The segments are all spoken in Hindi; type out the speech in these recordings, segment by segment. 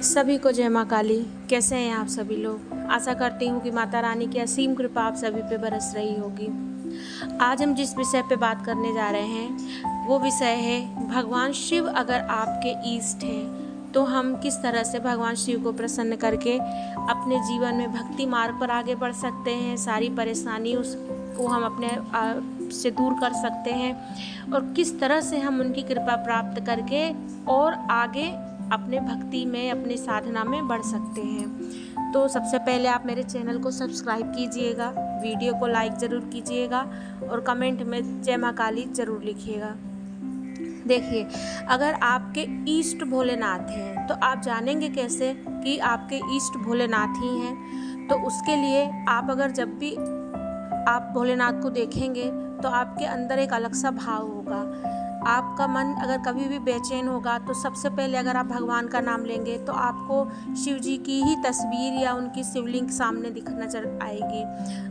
सभी को जय माँ काली। कैसे हैं आप सभी लोग? आशा करती हूँ कि माता रानी की असीम कृपा आप सभी पे बरस रही होगी। आज हम जिस विषय पे बात करने जा रहे हैं वो विषय है भगवान शिव अगर आपके इष्ट हैं तो हम किस तरह से भगवान शिव को प्रसन्न करके अपने जीवन में भक्ति मार्ग पर आगे बढ़ सकते हैं। सारी परेशानी उसको हम अपने से दूर कर सकते हैं और किस तरह से हम उनकी कृपा प्राप्त करके और आगे अपने भक्ति में अपनी साधना में बढ़ सकते हैं। तो सबसे पहले आप मेरे चैनल को सब्सक्राइब कीजिएगा, वीडियो को लाइक ज़रूर कीजिएगा और कमेंट में जय माँ काली ज़रूर लिखिएगा। देखिए, अगर आपके इष्ट भोलेनाथ हैं तो आप जानेंगे कैसे कि आपके इष्ट भोलेनाथ ही हैं। तो उसके लिए आप अगर जब भी आप भोलेनाथ को देखेंगे तो आपके अंदर एक अलग सा भाव होगा। आपका मन अगर कभी भी बेचैन होगा तो सबसे पहले अगर आप भगवान का नाम लेंगे तो आपको शिव जी की ही तस्वीर या उनकी शिवलिंग सामने दिखना नजर आएगी।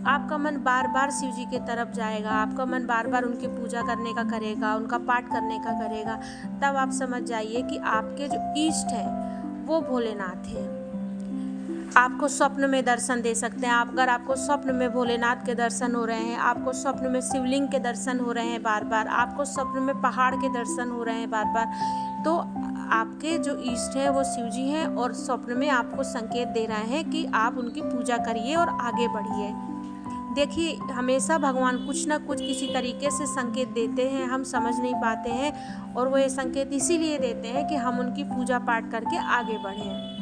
आपका मन बार बार शिव जी की तरफ जाएगा, आपका मन बार बार उनकी पूजा करने का करेगा, उनका पाठ करने का करेगा। तब आप समझ जाइए कि आपके जो इष्ट हैं वो भोलेनाथ हैं। आपको स्वप्न में दर्शन दे सकते हैं। अगर आपको स्वप्न में भोलेनाथ के दर्शन हो रहे हैं, आपको स्वप्न में शिवलिंग के दर्शन हो रहे हैं बार बार, आपको स्वप्न में पहाड़ के दर्शन हो रहे हैं बार बार, तो आपके जो इष्ट हैं वो शिव जी हैं और स्वप्न में आपको संकेत दे रहे हैं कि आप उनकी पूजा करिए और आगे बढ़िए। देखिए, हमेशा भगवान कुछ ना कुछ किसी तरीके से संकेत देते हैं, हम समझ नहीं पाते हैं और वो ये संकेत इसीलिए देते हैं कि हम उनकी पूजा पाठ करके आगे बढ़ें।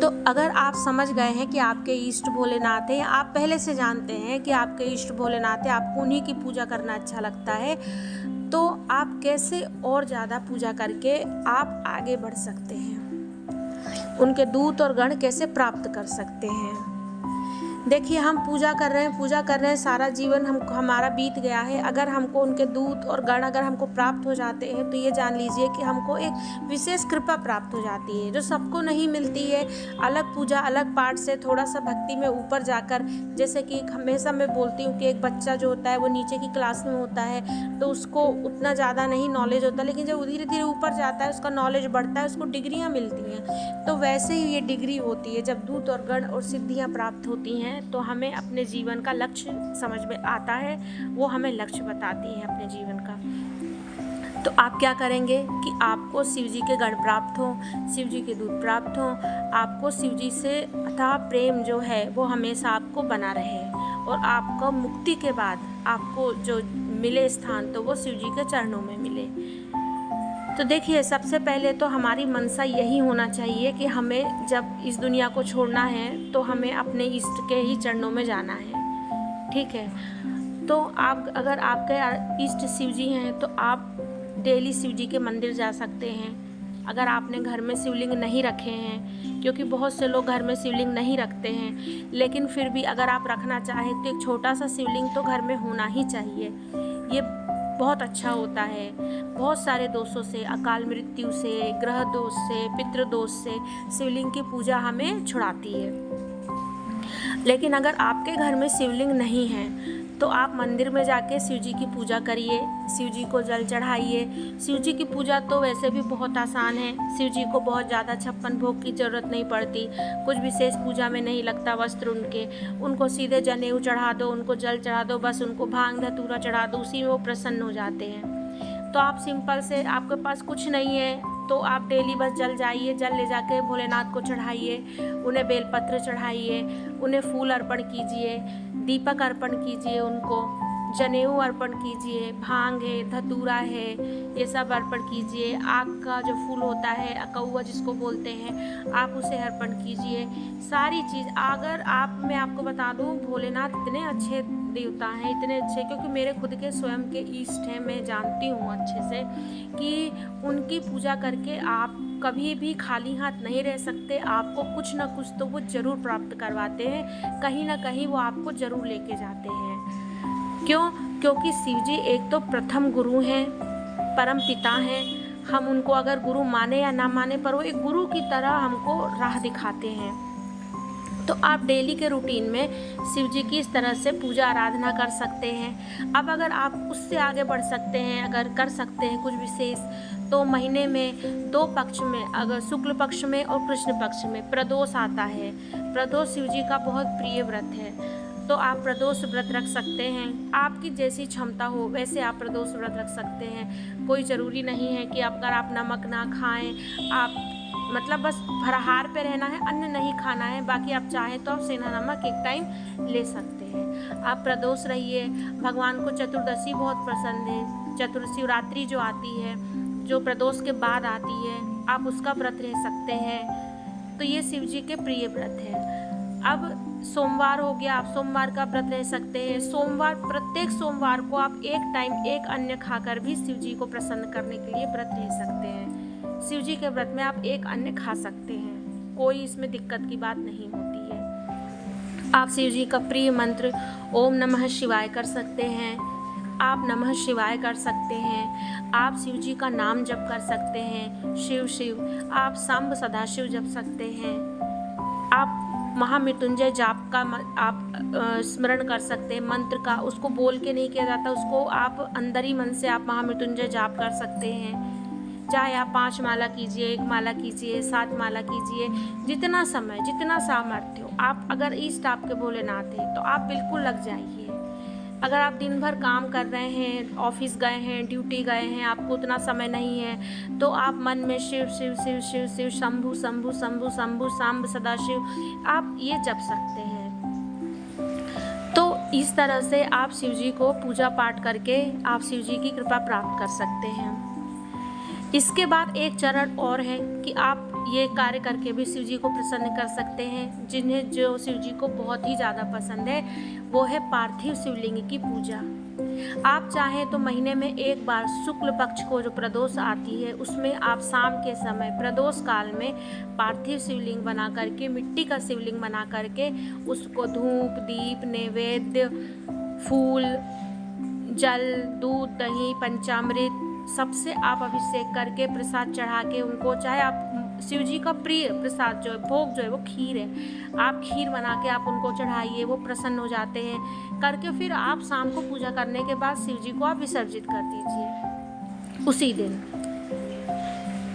तो अगर आप समझ गए हैं कि आपके इष्ट भोलेनाथ हैं या आप पहले से जानते हैं कि आपके इष्ट भोलेनाथ हैं, आपको उन्हीं की पूजा करना अच्छा लगता है, तो आप कैसे और ज़्यादा पूजा करके आप आगे बढ़ सकते हैं, उनके दूत और गण कैसे प्राप्त कर सकते हैं। देखिए, हम पूजा कर रहे हैं, सारा जीवन हमारा बीत गया है। अगर हमको उनके दूत और गण अगर हमको प्राप्त हो जाते हैं तो ये जान लीजिए कि हमको एक विशेष कृपा प्राप्त हो जाती है जो सबको नहीं मिलती है। अलग पूजा अलग पाठ से थोड़ा सा भक्ति में ऊपर जाकर, जैसे कि हमेशा मैं बोलती हूँ कि एक बच्चा जो होता है वो नीचे की क्लास में होता है तो उसको उतना ज़्यादा नहीं नॉलेज होता, लेकिन जब धीरे धीरे ऊपर जाता है उसका नॉलेज बढ़ता है, उसको डिग्रियाँ मिलती हैं। तो वैसे ही ये डिग्री होती है, जब दूत और गण और सिद्धियाँ प्राप्त होती हैं तो हमें अपने जीवन का लक्ष्य समझ में आता है, वो हमें लक्ष्य बताती है अपने जीवन का। तो आप क्या करेंगे कि आपको शिव जी के गण प्राप्त हो, शिव जी के दूत प्राप्त हो, आपको शिव जी से अथाह प्रेम जो है वो हमेशा आपको बना रहे और आपको मुक्ति के बाद आपको जो मिले स्थान तो वो शिव जी के चरणों में मिले। तो देखिए, सबसे पहले तो हमारी मनसा यही होना चाहिए कि हमें जब इस दुनिया को छोड़ना है तो हमें अपने इष्ट के ही चरणों में जाना है, ठीक है। तो आप अगर आपके इष्ट शिव जी हैं तो आप डेली शिव जी के मंदिर जा सकते हैं। अगर आपने घर में शिवलिंग नहीं रखे हैं, क्योंकि बहुत से लोग घर में शिवलिंग नहीं रखते हैं, लेकिन फिर भी अगर आप रखना चाहें तो एक छोटा सा शिवलिंग तो घर में होना ही चाहिए। ये बहुत अच्छा होता है। बहुत सारे दोषों से, अकाल मृत्यु से, ग्रह दोष से, पितृ दोष से शिवलिंग की पूजा हमें छुड़ाती है। लेकिन अगर आपके घर में शिवलिंग नहीं है तो आप मंदिर में जाके शिव जी की पूजा करिए, शिव जी को जल चढ़ाइए। शिव जी की पूजा तो वैसे भी बहुत आसान है, शिव जी को बहुत ज़्यादा 56 भोग की ज़रूरत नहीं पड़ती, कुछ विशेष पूजा में नहीं लगता वस्त्र उनको सीधे जनेऊ चढ़ा दो, उनको जल चढ़ा दो, बस उनको भांग धतूरा चढ़ा दो, उसी में वो प्रसन्न हो जाते हैं। तो आप सिंपल से, आपके पास कुछ नहीं है तो आप डेली बस जल जाइए, जल ले जाके भोलेनाथ को चढ़ाइए, उन्हें बेलपत्र चढ़ाइए, उन्हें फूल अर्पण कीजिए, दीपक अर्पण कीजिए, उनको जनेऊ अर्पण कीजिए, भांग है, धतूरा है, ये सब अर्पण कीजिए। आग का जो फूल होता है, अकौआ जिसको बोलते हैं, आप उसे अर्पण कीजिए। सारी चीज़ मैं आपको बता दूँ, भोलेनाथ इतने अच्छे देवता हैं, इतने अच्छे, क्योंकि मेरे खुद के स्वयं के इष्ट हैं, मैं जानती हूँ अच्छे से कि उनकी पूजा करके आप कभी भी खाली हाथ नहीं रह सकते। आपको कुछ ना कुछ तो वो ज़रूर प्राप्त करवाते हैं, कहीं ना कहीं वो आपको ज़रूर लेके जाते हैं। क्यों? क्योंकि शिव जी एक तो प्रथम गुरु हैं, परम पिता हैं। हम उनको अगर गुरु माने या ना माने, पर वो एक गुरु की तरह हमको राह दिखाते हैं। तो आप डेली के रूटीन में शिव जी की इस तरह से पूजा आराधना कर सकते हैं। अब अगर आप उससे आगे बढ़ सकते हैं, अगर कर सकते हैं कुछ विशेष, तो महीने में 2 पक्ष में, अगर शुक्ल पक्ष में और कृष्ण पक्ष में प्रदोष आता है। प्रदोष शिव जी का बहुत प्रिय व्रत है, तो आप प्रदोष व्रत रख सकते हैं। आपकी जैसी क्षमता हो वैसे आप प्रदोष व्रत रख सकते हैं। कोई ज़रूरी नहीं है कि अगर आप नमक ना खाएं, आप मतलब बस फलाहार पे रहना है, अन्न नहीं खाना है, बाकी आप चाहें तो आप सेंधा नमक एक टाइम ले सकते हैं। आप प्रदोष रहिए। भगवान को चतुर्दशी बहुत पसंद है। शिवरात्रि जो आती है, जो प्रदोष के बाद आती है, आप उसका व्रत रह सकते हैं। तो ये शिव जी के प्रिय व्रत है। अब सोमवार हो गया, आप सोमवार का व्रत रह सकते हैं। प्रत्येक सोमवार को आप एक टाइम एक अन्न खाकर भी शिव जी को प्रसन्न करने के लिए व्रत रह सकते हैं। शिव जी के व्रत में आप एक अन्न खा सकते हैं, कोई इसमें दिक्कत की बात नहीं होती है। आप शिव जी का प्रिय मंत्र ओम नमः शिवाय कर सकते हैं। आप नमः शिवाय कर सकते हैं। आप शिव जी का नाम जप कर सकते हैं, शिव शिव। आप सांब सदाशिव जप सकते हैं। आप महामृत्युंजय जाप का आप स्मरण कर सकते हैं, मंत्र का। उसको बोल के नहीं किया जाता, उसको आप अंदर ही मन से आप महामृत्युंजय जाप कर सकते हैं। चाहे आप 5 माला कीजिए, 1 माला कीजिए, 7 माला कीजिए, जितना समय, जितना सामर्थ्य हो। आप अगर इष्ट आपके भोलेनाथ हैं तो आप बिल्कुल लग जाइए। अगर आप दिन भर काम कर रहे हैं, ऑफिस गए हैं, ड्यूटी गए हैं, आपको उतना समय नहीं है, तो आप मन में शिव शिव शिव शिव शिव, शंभु शंभु शंभु शंभु, सांब सदाशिव, आप ये जप सकते हैं। तो इस तरह से आप शिव जी को पूजा पाठ करके आप शिव जी की कृपा प्राप्त कर सकते हैं। इसके बाद एक चरण और है कि आप ये कार्य करके भी शिव जी को प्रसन्न कर सकते हैं। जिन्हें जो शिव जी को बहुत ही ज़्यादा पसंद है वो है पार्थिव शिवलिंग की पूजा। आप चाहें तो महीने में एक बार शुक्ल पक्ष को जो प्रदोष आती है उसमें आप शाम के समय प्रदोष काल में पार्थिव शिवलिंग बना करके, मिट्टी का शिवलिंग बना करके उसको धूप दीप नैवेद्य फूल जल दूध दही पंचामृत सबसे आप अभिषेक करके प्रसाद चढ़ा के उनको, चाहे आप शिव जी का प्रिय प्रसाद जो है भोग जो है वो खीर है, आप खीर बना के आप उनको चढ़ाइए, वो प्रसन्न हो जाते हैं। करके फिर आप शाम को पूजा करने के बाद शिव जी को आप विसर्जित कर दीजिए उसी दिन।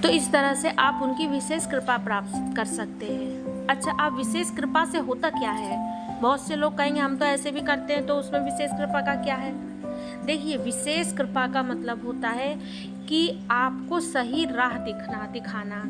तो इस तरह से आप उनकी विशेष कृपा प्राप्त कर सकते हैं। अच्छा, आप विशेष कृपा से होता क्या है? बहुत से लोग कहेंगे हम तो ऐसे भी करते हैं, तो उसमें विशेष कृपा का क्या है? देखिए, विशेष कृपा का मतलब होता है कि आपको सही राह दिखाना।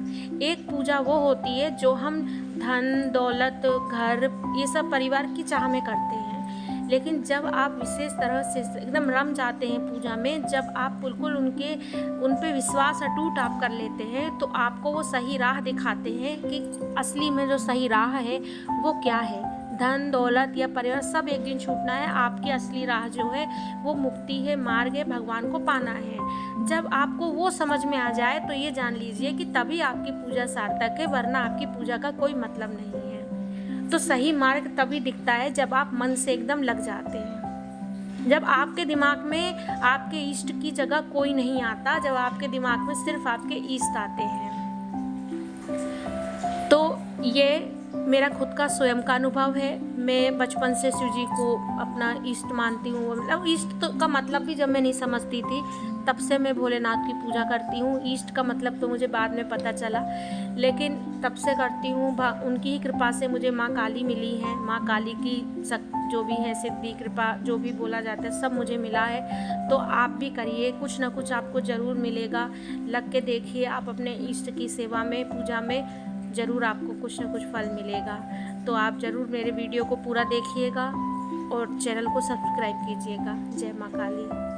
एक पूजा वो होती है जो हम धन दौलत घर ये सब परिवार की चाह में करते हैं, लेकिन जब आप विशेष तरह से एकदम रम जाते हैं पूजा में, जब आप बिल्कुल उन पे विश्वास अटूट आप कर लेते हैं, तो आपको वो सही राह दिखाते हैं कि असली में जो सही राह है वो क्या है। धन दौलत या परिवार सब एक दिन छूटना है, आपकी असली राह जो है वो मुक्ति है, मार्ग है, भगवान को पाना है। जब आपको वो समझ में आ जाए तो ये जान लीजिए कि तभी आपकी पूजा सार्थक है, वरना आपकी पूजा का कोई मतलब नहीं है। तो सही मार्ग तभी दिखता है जब आप मन से एकदम लग जाते हैं, जब आपके दिमाग में आपके इष्ट की जगह कोई नहीं आता, जब आपके दिमाग में सिर्फ आपके इष्ट आते हैं। तो ये मेरा खुद का स्वयं का अनुभव है। मैं बचपन से शिव जी को अपना इष्ट मानती हूँ। मतलब इष्ट तो का मतलब भी जब मैं नहीं समझती थी तब से मैं भोलेनाथ की पूजा करती हूँ। इष्ट का मतलब तो मुझे बाद में पता चला, लेकिन तब से करती हूँ। उनकी ही कृपा से मुझे माँ काली मिली है। माँ काली की जो भी है सिद्धि कृपा जो भी बोला जाता है सब मुझे मिला है। तो आप भी करिए, कुछ ना कुछ आपको ज़रूर मिलेगा। लग के देखिए, आप अपने इष्ट की सेवा में पूजा में ज़रूर आपको कुछ ना कुछ फल मिलेगा। तो आप ज़रूर मेरे वीडियो को पूरा देखिएगा और चैनल को सब्सक्राइब कीजिएगा। जय माँ काली।